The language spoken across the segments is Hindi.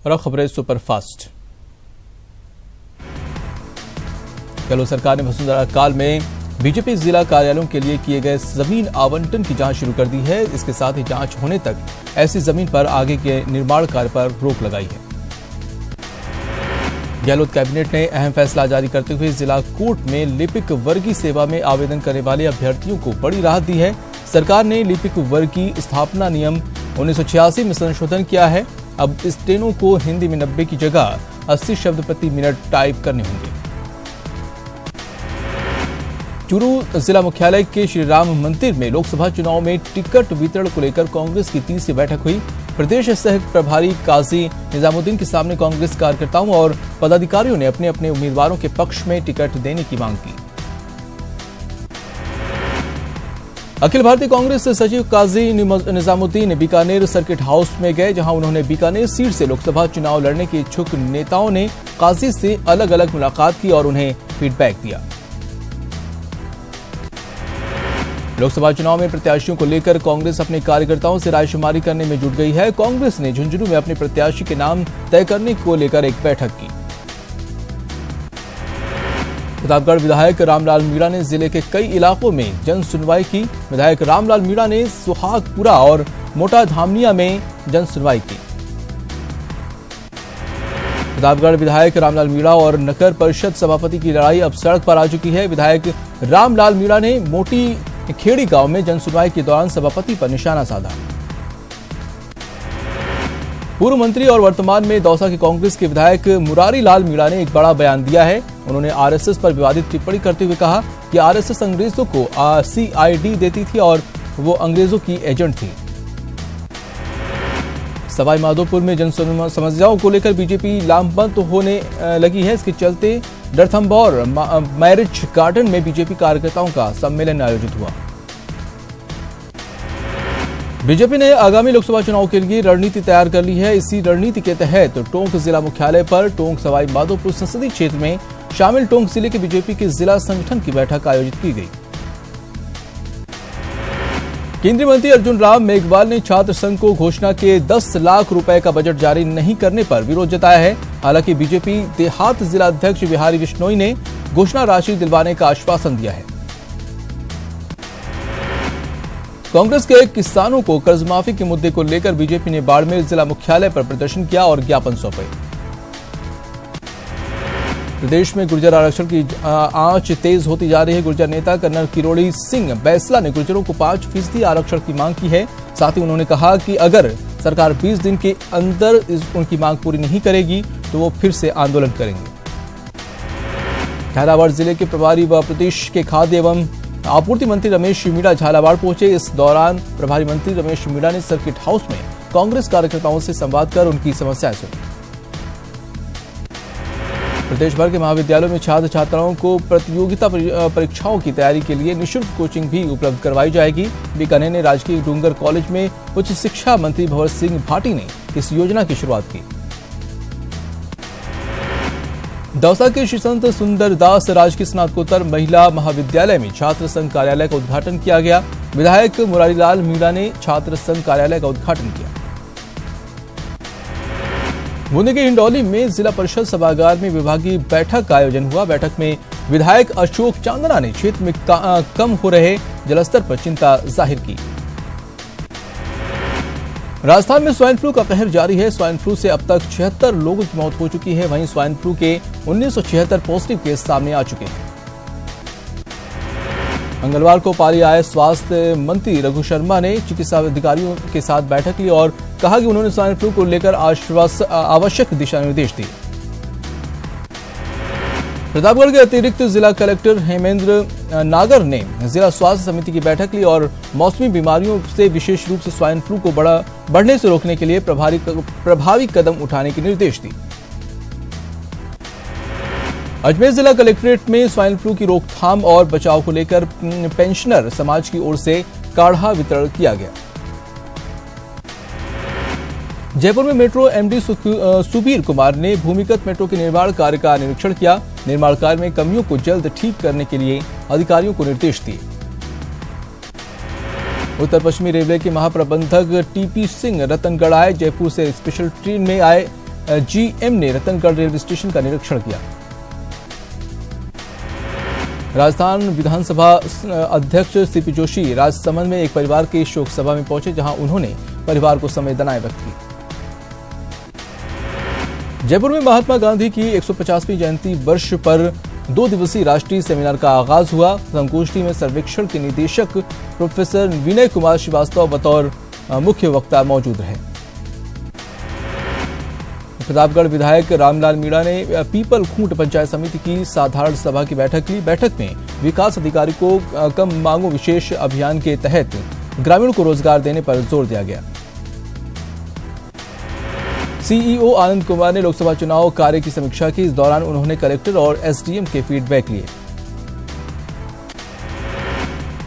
और अब खबरें सुपरफास्ट। गहलोत सरकार ने वसुंधरा काल में बीजेपी जिला कार्यालयों के लिए किए गए जमीन आवंटन की जांच शुरू कर दी है। इसके साथ ही जांच होने तक ऐसी जमीन पर आगे के निर्माण कार्य पर रोक लगाई है। गहलोत कैबिनेट ने अहम फैसला जारी करते हुए जिला कोर्ट में लिपिक वर्गीय सेवा में आवेदन करने वाले अभ्यर्थियों को बड़ी राहत दी है। सरकार ने लिपिक वर्गीय स्थापना नियम 1986 में संशोधन किया है। अब स्टेनो को हिंदी में 90 की जगह 80 शब्द प्रति मिनट टाइप करने होंगे। चूरू जिला मुख्यालय के श्री राम मंदिर में लोकसभा चुनाव में टिकट वितरण को लेकर कांग्रेस की तीसरी बैठक हुई। प्रदेश सह प्रभारी काजी निजामुद्दीन के सामने कांग्रेस कार्यकर्ताओं और पदाधिकारियों ने अपने अपने उम्मीदवारों के पक्ष में टिकट देने की मांग की। अखिल भारतीय कांग्रेस सचिव काजी निजामुद्दीन बीकानेर सर्किट हाउस में गए, जहां उन्होंने बीकानेर सीट से लोकसभा चुनाव लड़ने के इच्छुक नेताओं ने काजी से अलग अलग मुलाकात की और उन्हें फीडबैक दिया। लोकसभा चुनाव में प्रत्याशियों को लेकर कांग्रेस अपने कार्यकर्ताओं से रायशुमारी करने में जुट गई है। कांग्रेस ने झुंझुनू में अपने प्रत्याशी के नाम तय करने को लेकर एक बैठक की। प्रतापगढ़ विधायक रामलाल मीणा ने जिले के कई इलाकों में जन सुनवाई की। विधायक रामलाल मीणा ने सुहागपुरा और मोटा धामनिया में जन सुनवाई की। प्रतापगढ़ विधायक रामलाल मीणा और नगर परिषद सभापति की लड़ाई अब सड़क पर आ चुकी है। विधायक रामलाल मीणा ने मोटी खेड़ी गांव में जनसुनवाई के दौरान सभापति पर निशाना साधा। पूर्व मंत्री और वर्तमान में दौसा के कांग्रेस के विधायक मुरारी लाल मीणा ने एक बड़ा बयान दिया है। उन्होंने आरएसएस पर विवादित टिप्पणी करते हुए कहा कि आरएसएस अंग्रेजों को सीआईडी देती थी और वो अंग्रेजों की एजेंट थी। सवाई माधोपुर में जन समस्याओं को लेकर बीजेपी लामबंद होने लगी है। इसके चलते रणथंभौर मैरिज गार्डन में बीजेपी कार्यकर्ताओं का सम्मेलन आयोजित हुआ। बीजेपी ने आगामी लोकसभा चुनाव के लिए रणनीति तैयार कर ली है। इसी रणनीति के तहत टोंक जिला मुख्यालय पर टोंक सवाई माधोपुर संसदीय क्षेत्र में शामिल टोंक जिले के बीजेपी के जिला संगठन की बैठक आयोजित की गई। केंद्रीय मंत्री अर्जुन राम मेघवाल ने छात्र संघ को घोषणा के 10 लाख रुपए का बजट जारी नहीं करने पर विरोध जताया है। हालांकि बीजेपी देहात जिला अध्यक्ष बिहारी बिश्नोई ने घोषणा राशि दिलवाने का आश्वासन दिया है। कांग्रेस के किसानों को कर्जमाफी के मुद्दे को लेकर बीजेपी ने बाड़मेर जिला मुख्यालय पर प्रदर्शन किया और ज्ञापन सौंपे। प्रदेश में गुर्जर आरक्षण की आंच तेज होती जा रही है। गुर्जर नेता कर्नल किरोड़ी सिंह बैसला ने गुर्जरों को 5% आरक्षण की मांग की है। साथ ही उन्होंने कहा कि अगर सरकार 20 दिन के अंदर उनकी मांग पूरी नहीं करेगी तो वो फिर से आंदोलन करेंगे। झालावाड़ जिले के प्रभारी व प्रदेश के खाद्य एवं आपूर्ति मंत्री रमेश मीणा झालावाड़ पहुंचे। इस दौरान प्रभारी मंत्री रमेश मीणा ने सर्किट हाउस में कांग्रेस कार्यकर्ताओं से संवाद कर उनकी समस्याएं सुनी। प्रदेश भर के महाविद्यालयों में छात्र छात्राओं को प्रतियोगिता परीक्षाओं की तैयारी के लिए निःशुल्क कोचिंग भी उपलब्ध करवाई जाएगी। बीकानेर ने राजकीय डूंगर कॉलेज में उच्च शिक्षा मंत्री भंवर सिंह भाटी ने इस योजना की शुरुआत की। दौसा के श्री संत सुंदरदास राजकीय स्नातकोत्तर महिला महाविद्यालय में छात्र संघ कार्यालय का उद्घाटन किया गया। विधायक मुरारी लाल मीणा ने छात्र संघ कार्यालय का उद्घाटन किया। बूंदी के हिंडौली में जिला परिषद सभागार में विभागीय बैठक का आयोजन हुआ। बैठक में विधायक अशोक चांदना ने क्षेत्र में कम हो रहे जलस्तर पर चिंता जाहिर की। राजस्थान में स्वाइन फ्लू का कहर जारी है। स्वाइन फ्लू से अब तक 76 लोगों की मौत हो चुकी है। वहीं स्वाइन फ्लू के 1976 पॉजिटिव केस सामने आ चुके हैं। मंगलवार को पाली आए स्वास्थ्य मंत्री रघु शर्मा ने चिकित्सा अधिकारियों के साथ बैठक ली और कहा कि उन्होंने स्वाइन फ्लू को लेकर आवश्यक दिशा निर्देश दिए। प्रतापगढ़ के अतिरिक्त जिला कलेक्टर हेमेंद्र नागर ने जिला स्वास्थ्य समिति की बैठक ली और मौसमी बीमारियों से विशेष रूप से स्वाइन फ्लू को बढ़ने से रोकने के लिए प्रभावी कदम उठाने के निर्देश दिए। अजमेर जिला कलेक्ट्रेट में स्वाइन फ्लू की रोकथाम और बचाव को लेकर पेंशनर समाज की ओर से काढ़ा वितरण किया गया। जयपुर में मेट्रो एमडी सुबीर कुमार ने भूमिगत मेट्रो के निर्माण कार्य का निरीक्षण किया। निर्माण कार्य में कमियों को जल्द ठीक करने के लिए अधिकारियों को निर्देश दिए। उत्तर पश्चिमी रेलवे के महाप्रबंधक टीपी सिंह रतनगढ़ आए। जयपुर से स्पेशल ट्रेन में आए जीएम ने रतनगढ़ रेलवे स्टेशन का निरीक्षण किया। राजस्थान विधानसभा अध्यक्ष सीपी जोशी राजसमंद में एक परिवार की शोक सभा में पहुंचे, जहां उन्होंने परिवार को संवेदनाएं व्यक्त की। जयपुर में महात्मा गांधी की 150वीं जयंती वर्ष पर 2 दिवसीय राष्ट्रीय सेमिनार का आगाज हुआ। संगोष्ठी में सर्वेक्षण के निदेशक प्रोफेसर विनय कुमार श्रीवास्तव बतौर मुख्य वक्ता मौजूद रहे। प्रतापगढ़ विधायक रामलाल मीणा ने पीपल खूंट पंचायत समिति की साधारण सभा की बैठक ली। बैठक में विकास अधिकारी को कम मांगों विशेष अभियान के तहत ग्रामीणों को रोजगार देने पर जोर दिया गया। सीईओ आनंद कुमार ने लोकसभा चुनाव कार्य की समीक्षा की। इस दौरान उन्होंने कलेक्टर और एसडीएम के फीडबैक लिए।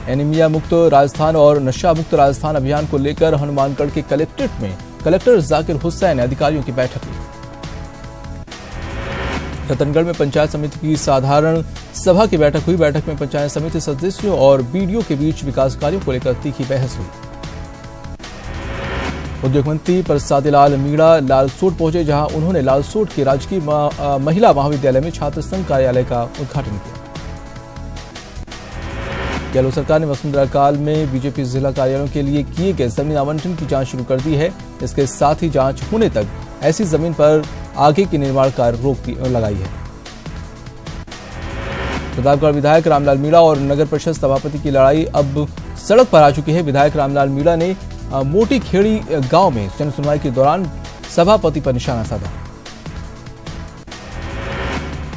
एनीमिया मुक्त राजस्थान और नशा मुक्त राजस्थान अभियान को लेकर हनुमानगढ़ के कलेक्ट्रेट में कलेक्टर जाकिर हुसैन ने अधिकारियों की बैठक ली। रतनगढ़ में पंचायत समिति की साधारण सभा की बैठक हुई। बैठक में पंचायत समिति सदस्यों और बीडीओ के बीच विकास कार्यों को लेकर तीखी बहस हुई। उद्योग मंत्री प्रसादलाल मीणा लालसोट पहुंचे, जहां उन्होंने लालसोट के राजकीय महिला महाविद्यालय में छात्र संघ कार्यालय का उद्घाटन किया। गहलोत सरकार ने वसुंधरा काल में बीजेपी जिला कार्यालयों के लिए किए गए जमीन आवंटन की जांच शुरू कर दी है। इसके साथ ही जांच होने तक ऐसी जमीन पर आगे के निर्माण कार्य रोक लगाई है। प्रतापगढ़ विधायक रामलाल मीणा और नगर परिषद सभापति की लड़ाई अब सड़क पर आ चुकी है। विधायक रामलाल मीणा ने मोटी खेड़ी गांव में जन सुनवाई के दौरान सभापति पर निशाना साधा।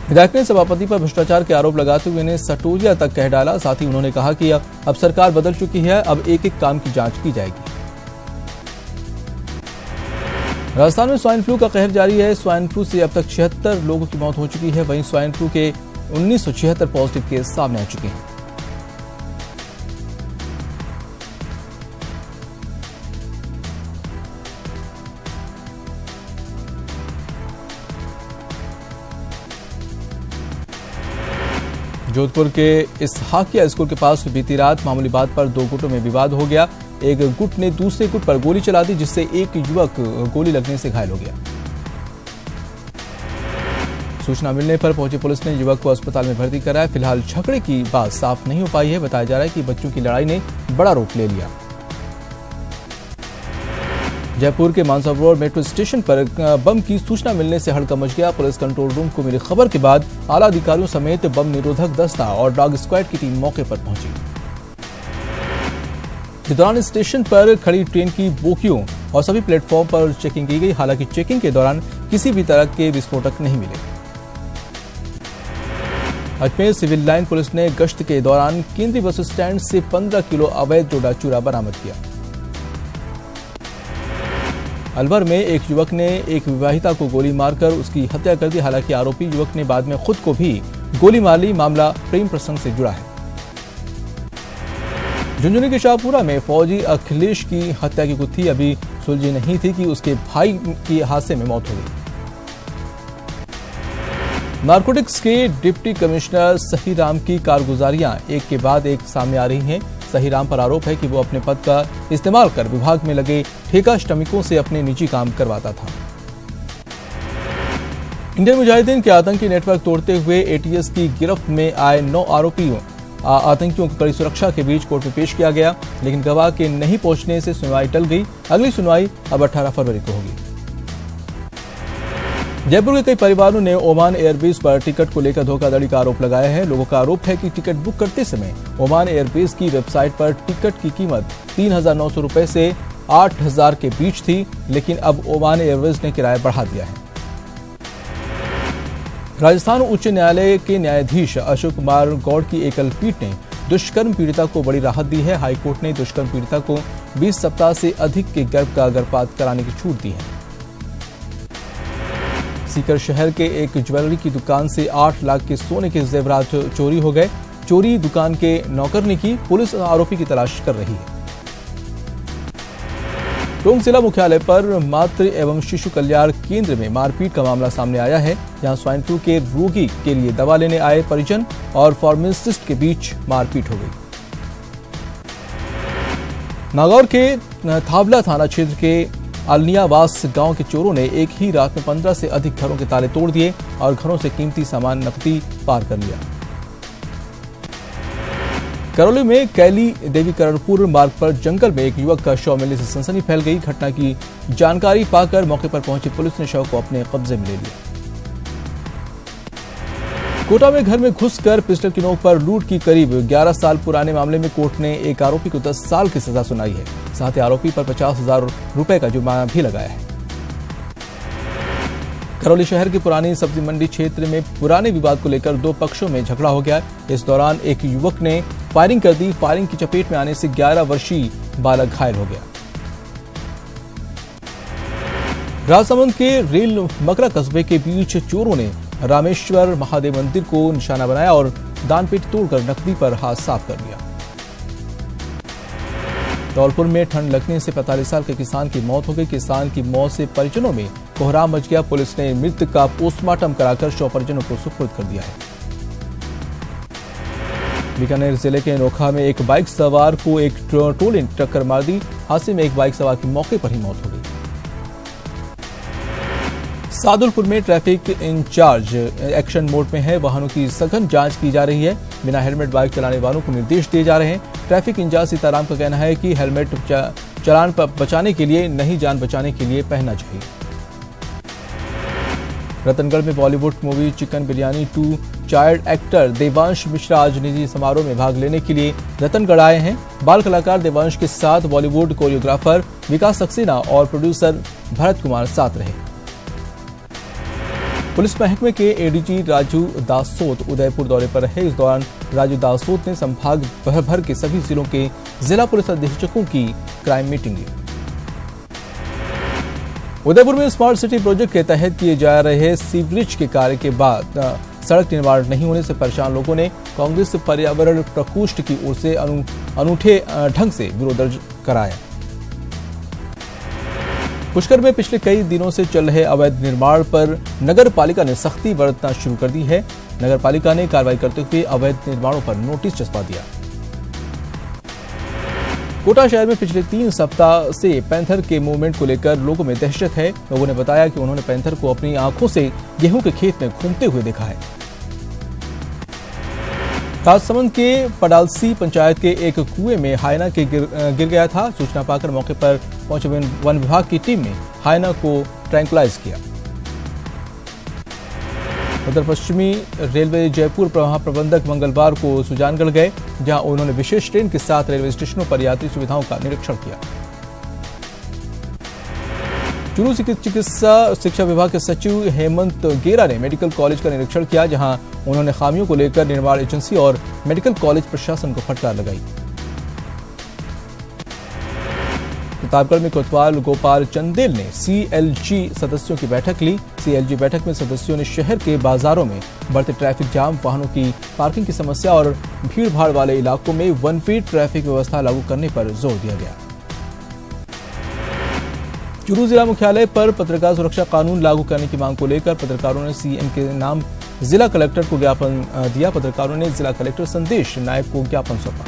विधायक ने सभापति पर भ्रष्टाचार के आरोप लगाते हुए इन्हें सटोरिया तक कह डाला। साथ ही उन्होंने कहा कि अब सरकार बदल चुकी है, अब एक एक काम की जांच की जाएगी। राजस्थान में स्वाइन फ्लू का कहर जारी है। स्वाइन फ्लू से अब तक 76 लोगों की मौत हो चुकी है। वहीं स्वाइन फ्लू के 1976 पॉजिटिव केस सामने आ चुके हैं। जोधपुर के इसहाकिया स्कूल के पास बीती रात मामूली बात पर 2 गुटों में विवाद हो गया। एक गुट ने दूसरे गुट पर गोली चला दी, जिससे एक युवक गोली लगने से घायल हो गया। सूचना मिलने पर पहुंची पुलिस ने युवक को अस्पताल में भर्ती कराया। फिलहाल झगड़े की बात साफ नहीं हो पाई है। बताया जा रहा है कि बच्चों की लड़ाई ने बड़ा रूप ले लिया। जयपुर के मानसरोवर रोड मेट्रो स्टेशन पर बम की सूचना मिलने से हड़कंप मच गया। पुलिस कंट्रोल रूम को मिली खबर के बाद आला अधिकारियों समेत बम निरोधक दस्ता और डॉग स्क्वाड की टीम मौके पर पहुंची। इस दौरान स्टेशन पर खड़ी ट्रेन की बोगियों और सभी प्लेटफॉर्म पर चेकिंग की गई। हालांकि चेकिंग के दौरान किसी भी तरह के विस्फोटक नहीं मिले। अजमेर सिविल लाइन पुलिस ने गश्त के दौरान केंद्रीय बस स्टैंड से 15 किलो अवैध डोडा चूरा बरामद किया। अलवर में एक युवक ने एक विवाहिता को गोली मारकर उसकी हत्या कर दी। हालांकि आरोपी युवक ने बाद में खुद को भी गोली मार ली। मामला प्रेम प्रसंग से जुड़ा है। झुंझुनू के शाहपुरा में फौजी अखिलेश की हत्या की गुत्थी अभी सुलझी नहीं थी कि उसके भाई की हादसे में मौत हो गई। नारकोटिक्स के डिप्टी कमिश्नर सहीराम की कारगुजारियां एक के बाद एक सामने आ रही हैं। सहीराम पर आरोप है कि वो अपने पद का इस्तेमाल कर विभाग में लगे ठेका श्रमिकों से अपने निजी काम करवाता था। इंडियन मुजाहिदीन के आतंकी नेटवर्क तोड़ते हुए एटीएस की गिरफ्त में आए 9 आतंकियों को कड़ी सुरक्षा के बीच कोर्ट में पेश किया गया, लेकिन गवाह के नहीं पहुंचने से सुनवाई टल गई। अगली सुनवाई अब 18 फरवरी को होगी। जयपुर के कई परिवारों ने ओमान एयरबेस पर टिकट को लेकर धोखाधड़ी का आरोप लगाया है। लोगों का आरोप है कि टिकट बुक करते समय ओमान एयरबेस की वेबसाइट पर टिकट की कीमत 3,900 रुपए से 8,000 के बीच थी, लेकिन अब ओमान एयरवेज ने किराया बढ़ा दिया है। राजस्थान उच्च न्यायालय के न्यायाधीश अशोक कुमार गौड़ की एकल पीठ ने दुष्कर्म पीड़िता को बड़ी राहत दी है। हाईकोर्ट ने दुष्कर्म पीड़िता को 20 सप्ताह से अधिक के गर्भ का गर्भपात कराने की छूट दी है। सीकर शहर के एक ज्वेलरी की दुकान से 8 लाख के सोने के जेवरात चोरी हो गए। चोरी दुकान के नौकर ने की। पुलिस आरोपी की तलाश कर रही है। टोंक जिला मुख्यालय पर मातृ एवं शिशु कल्याण केंद्र में मारपीट का मामला सामने आया है। यहां स्वाइन फ्लू के रोगी के लिए दवा लेने आए परिजन और फार्मासिस्ट के बीच मारपीट हो गई। नागौर के थावला थाना क्षेत्र के अलनियावास गांव के चोरों ने एक ही रात में 15 से अधिक घरों के ताले तोड़ दिए और घरों से कीमती सामान नकदी पार कर लिया। करौली में कैली देवी करणपुर मार्ग पर जंगल में एक युवक का शव मिलने से सनसनी फैल गई। घटना की जानकारी पाकर मौके पर पहुंची पुलिस ने शव को अपने कब्जे में ले लिया। कोटा में घर में घुसकर पिस्टल की नोक पर लूट की करीब 11 साल पुराने मामले में कोर्ट ने एक आरोपी को 10 साल की सजा सुनाई है। साथ ही आरोपी पर 50,000 रुपए का जुर्माना भी लगाया है। करौली शहर की पुरानी सब्जी मंडी क्षेत्र में पुराने विवाद को लेकर दो पक्षों में झगड़ा हो गया। इस दौरान एक युवक ने फायरिंग कर दी। फायरिंग की चपेट में आने से 11 वर्षीय बालक घायल हो गया। राजसमंद के रेल मकरा कस्बे के बीच चोरों ने रामेश्वर महादेव मंदिर को निशाना बनाया और दानपेटी तोड़कर नकदी पर हाथ साफ कर लिया। धौलपुर में ठंड लगने से 45 साल के किसान की मौत हो गई। किसान की मौत से परिजनों में कोहराम मच गया। पुलिस ने मृतक का पोस्टमार्टम कराकर शव परिजनों को सुपुर्द कर दिया है। बीकानेर जिले के नोखा में एक बाइक सवार को एक ट्रोले ने टक्कर मार दी। हादसे में एक बाइक सवार की मौके पर ही मौत हो गई। सादुलपुर में ट्रैफिक इंचार्ज एक्शन मोड में है। वाहनों की सघन जांच की जा रही है। बिना हेलमेट बाइक चलाने वालों को निर्देश दिए जा रहे हैं। ट्रैफिक इंचार्ज सीताराम का कहना है कि हेलमेट चालान बचाने के लिए नहीं, जान बचाने के लिए पहनना चाहिए। रतनगढ़ में Bollywood movie chicken biryani 2 child actor Devansh Mishra आज निजी समारोह में भाग लेने के लिए रतनगढ़ आए हैं। बाल कलाकार देवांश के साथ बॉलीवुड कोरियोग्राफर विकास सक्सेना और प्रोड्यूसर भरत कुमार साथ रहे। पुलिस महकमे के एडीजी राजू दासोत उदयपुर दौरे पर रहे। इस दौरान राजू दासोत ने संभाग भर के सभी जिलों के जिला पुलिस अधीक्षकों की क्राइम मीटिंग ली। उदयपुर में स्मार्ट सिटी प्रोजेक्ट के तहत किए जा रहे सीवरेज के कार्य के बाद सड़क निर्माण नहीं होने से परेशान लोगों ने कांग्रेस पर्यावरण प्रकोष्ठ की ओर से अनूठे ढंग से विरोध दर्ज कराया। पुष्कर में पिछले कई दिनों से चल रहे अवैध निर्माण पर नगर पालिका ने सख्ती बरतना शुरू कर दी है। नगर पालिका ने कार्रवाई करते हुए अवैध निर्माणों पर नोटिस चस्पा दिया। कोटा शहर में पिछले 3 सप्ताह से पैंथर के मूवमेंट को लेकर लोगों में दहशत है। लोगों ने बताया कि उन्होंने पैंथर को अपनी आंखों से गेहूं के खेत में घूमते हुए देखा है। राजसमंद के पडालसी पंचायत के एक कुएं में हायना के गिर गया था। सूचना पाकर मौके पर पहुंचे वन विभाग की टीम ने हायना को ट्रैंकुलाइज किया। उत्तर पश्चिमी रेलवे जयपुर महाप्रबंधक मंगलवार को सुजानगढ़ गए, जहां उन्होंने विशेष ट्रेन के साथ रेलवे स्टेशनों पर यात्री सुविधाओं का निरीक्षण किया। चूरू चिकित्सा शिक्षा विभाग के सचिव हेमंत गेरा ने मेडिकल कॉलेज का निरीक्षण किया, जहां उन्होंने खामियों को लेकर निर्माण एजेंसी और मेडिकल कॉलेज प्रशासन को फटकार लगाई। प्रतापगढ़ में कोतवाल गोपाल चंदेल ने सीएलजी सदस्यों की बैठक ली। सीएलजी बैठक में सदस्यों ने शहर के बाजारों में बढ़ते ट्रैफिक जाम, वाहनों की पार्किंग की समस्या और भीड़ भाड़ वाले इलाकों में 1 वे ट्रैफिक व्यवस्था लागू करने पर जोर दिया गया। चूरू जिला मुख्यालय पर पत्रकार सुरक्षा कानून लागू करने की मांग को लेकर पत्रकारों ने सीएम के नाम जिला कलेक्टर को ज्ञापन दिया। पत्रकारों ने जिला कलेक्टर संदेश नायक को ज्ञापन सौंपा।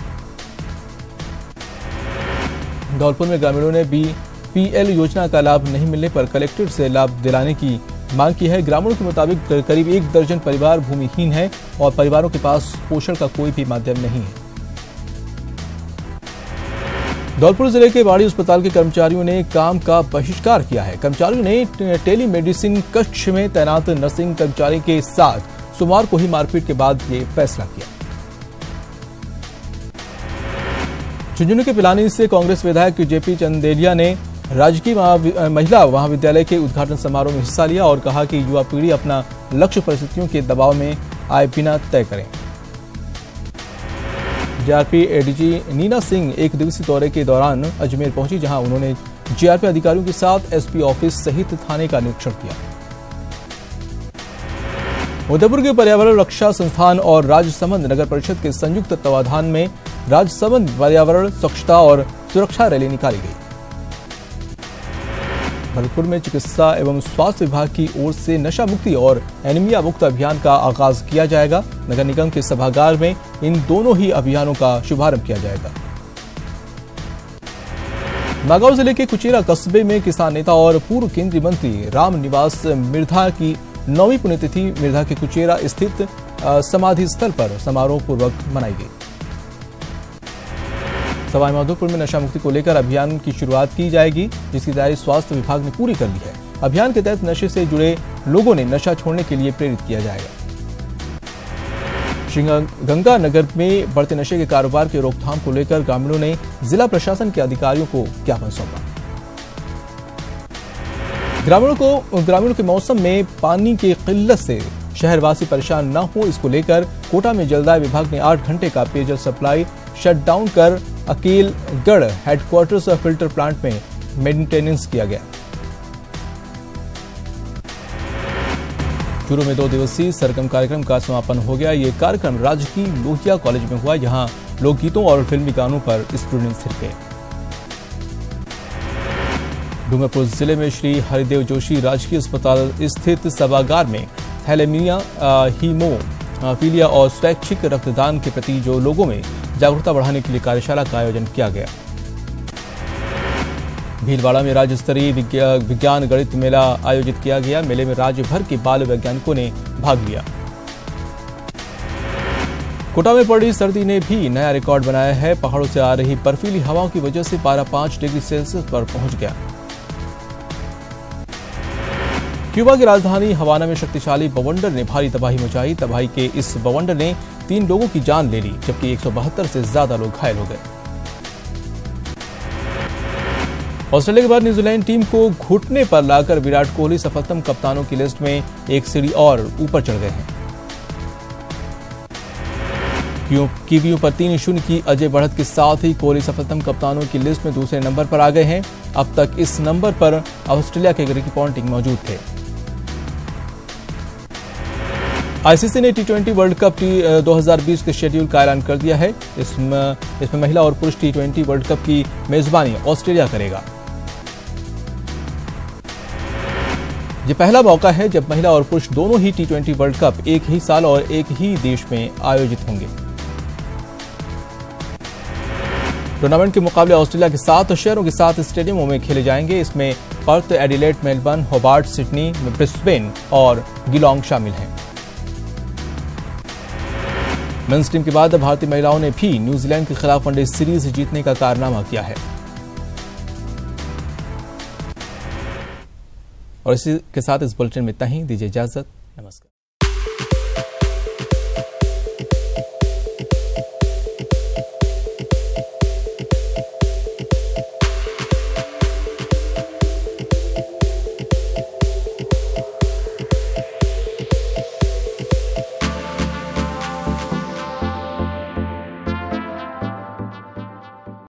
धौलपुर में ग्रामीणों ने बीपीएल योजना का लाभ नहीं मिलने पर कलेक्टर से लाभ दिलाने की मांग की है। ग्रामीणों के मुताबिक करीब 1 दर्जन परिवार भूमिहीन है और परिवारों के पास पोषण का कोई भी माध्यम नहीं है। धौलपुर जिले के बाड़ी अस्पताल के कर्मचारियों ने काम का बहिष्कार किया है। कर्मचारियों ने टेलीमेडिसिन कक्ष में तैनात नर्सिंग कर्मचारी के साथ सोमवार को ही मारपीट के बाद ये फैसला किया। झुंझुनू के पिलानी से कांग्रेस विधायक जेपी चंदेलिया ने राजकीय महिला महाविद्यालय के उद्घाटन समारोह में हिस्सा लिया और कहा कि युवा पीढ़ी अपना लक्ष्य परिस्थितियों के दबाव में आए बिना तय करें। जीआरपी एडीजी नीना सिंह एक दिवसीय दौरे के दौरान अजमेर पहुंची, जहां उन्होंने जीआरपी अधिकारियों के साथ एसपी ऑफिस सहित थाने का निरीक्षण किया। उदयपुर के पर्यावरण रक्षा संस्थान और राजसमंद नगर परिषद के संयुक्त तत्वाधान में राजसमंद पर्यावरण स्वच्छता और सुरक्षा रैली निकाली गई। भरतपुर में चिकित्सा एवं स्वास्थ्य विभाग की ओर से नशा मुक्ति और एनीमिया मुक्त अभियान का आगाज किया जाएगा। नगर निगम के सभागार में इन दोनों ही अभियानों का शुभारंभ किया जाएगा। नागौर जिले के कुचेरा कस्बे में किसान नेता और पूर्व केंद्रीय मंत्री राम निवास मिर्धा की 9वीं पुण्यतिथि मिर्धा के कुचेरा स्थित समाधि स्थल पर समारोह पूर्वक मनाई गई। सवाईमाधोपुर में नशा मुक्ति को लेकर अभियान की शुरुआत की जाएगी, जिसकी तैयारी स्वास्थ्य विभाग ने पूरी कर ली है। अभियान के तहत नशे से जुड़े लोगों ने नशा छोड़ने के लिए प्रेरित किया जाएगा। श्रीगंगानगर में बढ़ते नशे के कारोबार के रोकथाम को लेकर ग्रामीणों ने जिला प्रशासन के अधिकारियों को ज्ञापन सौंपा। ग्रामीणों के मौसम में पानी की किल्लत से शहरवासी परेशान न हो, इसको लेकर कोटा में जलदाय विभाग ने 8 घंटे का पेयजल सप्लाई शटडाउन कर अकेलगढ़ हेडक्वार्टर्स और फिल्टर प्लांट में मेंटेनेंस किया गया। चूरू में 2 दिवसीय सरगम कार्यक्रम का समापन हो गया। ये कार्यक्रम राजकीय लोहिया कॉलेज में हुआ। यहां लोकगीतों और फिल्मी गानों पर स्टूडेंट्स थिरके। डूंगरपुर जिले में श्री हरिदेव जोशी राजकीय अस्पताल स्थित सभागार में थैलेमीमिया, हीमोफीलिया और स्वैच्छिक रक्तदान के प्रति जो लोगों में जागरूकता बढ़ाने के लिए कार्यशाला का आयोजन किया गया। भीलवाड़ा में राज्य स्तरीय विज्ञान गणित मेला आयोजित किया गया। मेले में राज्य भर के बाल वैज्ञानिकों ने भाग लिया। कोटा में पड़ी सर्दी ने भी नया रिकॉर्ड बनाया है। पहाड़ों से आ रही बर्फीली हवाओं की वजह से पारा 5 डिग्री सेल्सियस पर पहुंच गया। क्यूबा की राजधानी हवाना में शक्तिशाली बवंडर ने भारी तबाही मचाई। तबाही के इस बवंडर ने 3 लोगों की जान ले ली, जबकि 172 से ज्यादा लोग घायल हो गए। ऑस्ट्रेलिया के बाद न्यूजीलैंड टीम को घुटने पर लाकर विराट कोहली सफलतम कप्तानों की लिस्ट में एक सीढ़ी और ऊपर चढ़ गए हैं। कीवियों पर 3-0 की अजय बढ़त के साथ ही कोहली सफलतम कप्तानों की लिस्ट में दूसरे नंबर पर आ गए हैं। अब तक इस नंबर पर ऑस्ट्रेलिया के रिकी पॉन्टिंग मौजूद थे। आईसीसी ने T20 वर्ल्ड कप 2020 के शेड्यूल का ऐलान कर दिया है। इसमें महिला और पुरुष T20 वर्ल्ड कप की मेजबानी ऑस्ट्रेलिया करेगा। ये पहला मौका है जब महिला और पुरुष दोनों ही T20 वर्ल्ड कप एक ही साल और एक ही देश में आयोजित होंगे। टूर्नामेंट के मुकाबले ऑस्ट्रेलिया के 7 शहरों के 7 स्टेडियमों में खेले जाएंगे। इसमें Perth, Adelaide, Melbourne, Hobart, Sydney, Brisbane और गिलोंग शामिल हैं। मेंस टीम के बाद भारतीय महिलाओं ने भी न्यूजीलैंड के खिलाफ वनडे सीरीज जीतने का कारनामा किया है। और इसी के साथ इस बुलेटिन में इतना ही। दीजिए इजाजत। नमस्कार।